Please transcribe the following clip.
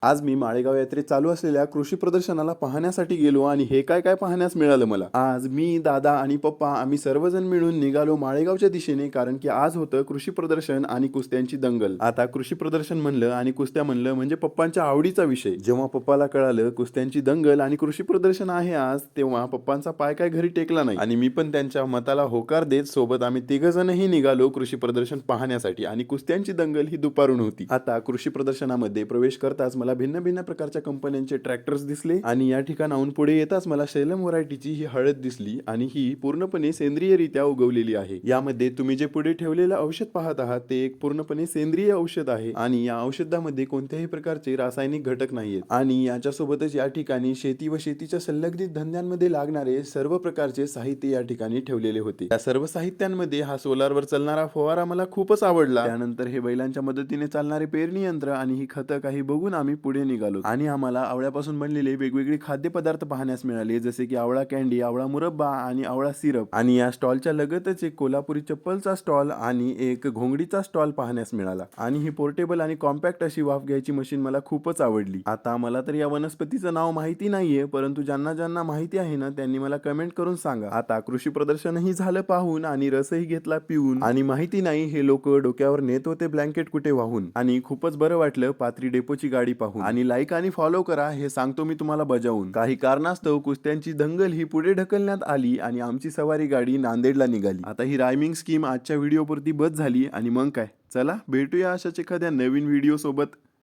आज मी माळेगाव यात्रेत चालू असलेल्या कृषी प्रदर्शनाला पाहण्यासाठी गेलो आणि हे काय काय पाहण्यास मिळालं मला। आज मी, दादा आणि पप्पा आम्ही सर्वजण मिळून निघालो माळेगावच्या दिशेने, कारण की आज होतं कृषी प्रदर्शन आणि कुस्त्यांची दंगल। आता कृषी प्रदर्शन म्हणलं आणि कुस्त्या म्हणलं म्हणजे पप्पांच्या आवडीचा विषय। जेव्हा पप्पाला कळालं कुस्त्यांची दंगल आणि कृषी प्रदर्शन आहे आज, तेव्हा पप्पांचा पाय काय घरी टेकला नाही आणि मी पण त्यांच्या मताला होकार देत सोबत आम्ही तिघजणही निघालो कृषी प्रदर्शन पाहण्यासाठी। आणि कुस्त्यांची दंगल ही दुपारून होती। आता कृषी प्रदर्शनामध्ये प्रवेश करताच मला भिन्न भिन्न प्रकारच्या कंपन्यांचे ट्रॅक्टर्स दिसले आणि या ठिकाणाहून पुढे येताच मला शैलम व्हरायटीची ही हळद दिसली आणि ही पूर्णपणे सेंद्रियरित्या उगवलेली आहे। यामध्ये तुम्ही जे पुढे ठेवलेलं औषध पाहत आहात ते एक पूर्णपणे सेंद्रिय औषध आहे आणि या औषधामध्ये कोणत्याही प्रकारचे रासायनिक घटक नाहीयेत। आणि याच्यासोबतच या ठिकाणी शेती व शेतीच्या संलग्नित धंद्यांमध्ये लागणारे सर्व प्रकारचे साहित्य या ठिकाणी ठेवलेले होते। या सर्व साहित्यांमध्ये हा सोलारवर चालणारा फवारा मला खूपच आवडला। त्यानंतर हे बैलांच्या मदतीने चालणारे पेरणी यंत्र आणि ही खतं काही बघून आम्ही पुढे निघालो आणि आम्हाला आवळ्यापासून बनलेले वेगवेगळे खाद्यपदार्थ पाहण्यास मिळाले, जसे की आवळा कॅन्डी, आवळा मुरब्बा आणि आवळा सिरप। आणि या स्टॉलच्या लगतच एक कोल्हापुरी चप्पलचा स्टॉल आणि एक घोंगडीचा स्टॉल पाहण्यास मिळाला। आणि ही पोर्टेबल आणि कॉम्पॅक्ट अशी वाफ घ्यायची मशीन मला खूपच आवडली। आता मला तर या वनस्पतीचं नाव माहिती नाहीये, परंतु ज्यांना ज्यांना माहिती आहे ना त्यांनी मला कमेंट करून सांगा। आता कृषी प्रदर्शनही झालं पाहून आणि रसही घेतला पिऊन आणि माहिती नाही हे लोक डोक्यावर नेत होते ब्लँकेट कुठे वाहून। आणि खूपच बरं वाटलं पाथरी डेपोची गाडी पाहून। आणि लाईक आणि फॉलो करा हे सांगतो मी तुम्हाला बजावून। काही कारणास्तव कुस्त्यांची दंगल ही पुढे ढकलण्यात आली आणि आमची सवारी गाडी नांदेडला निघाली। आता ही रायमिंग स्कीम आजच्या व्हिडिओ पुरती बस झाली आणि मग काय, चला भेटूया अशाच एखाद्या नवीन व्हिडिओ सोबत।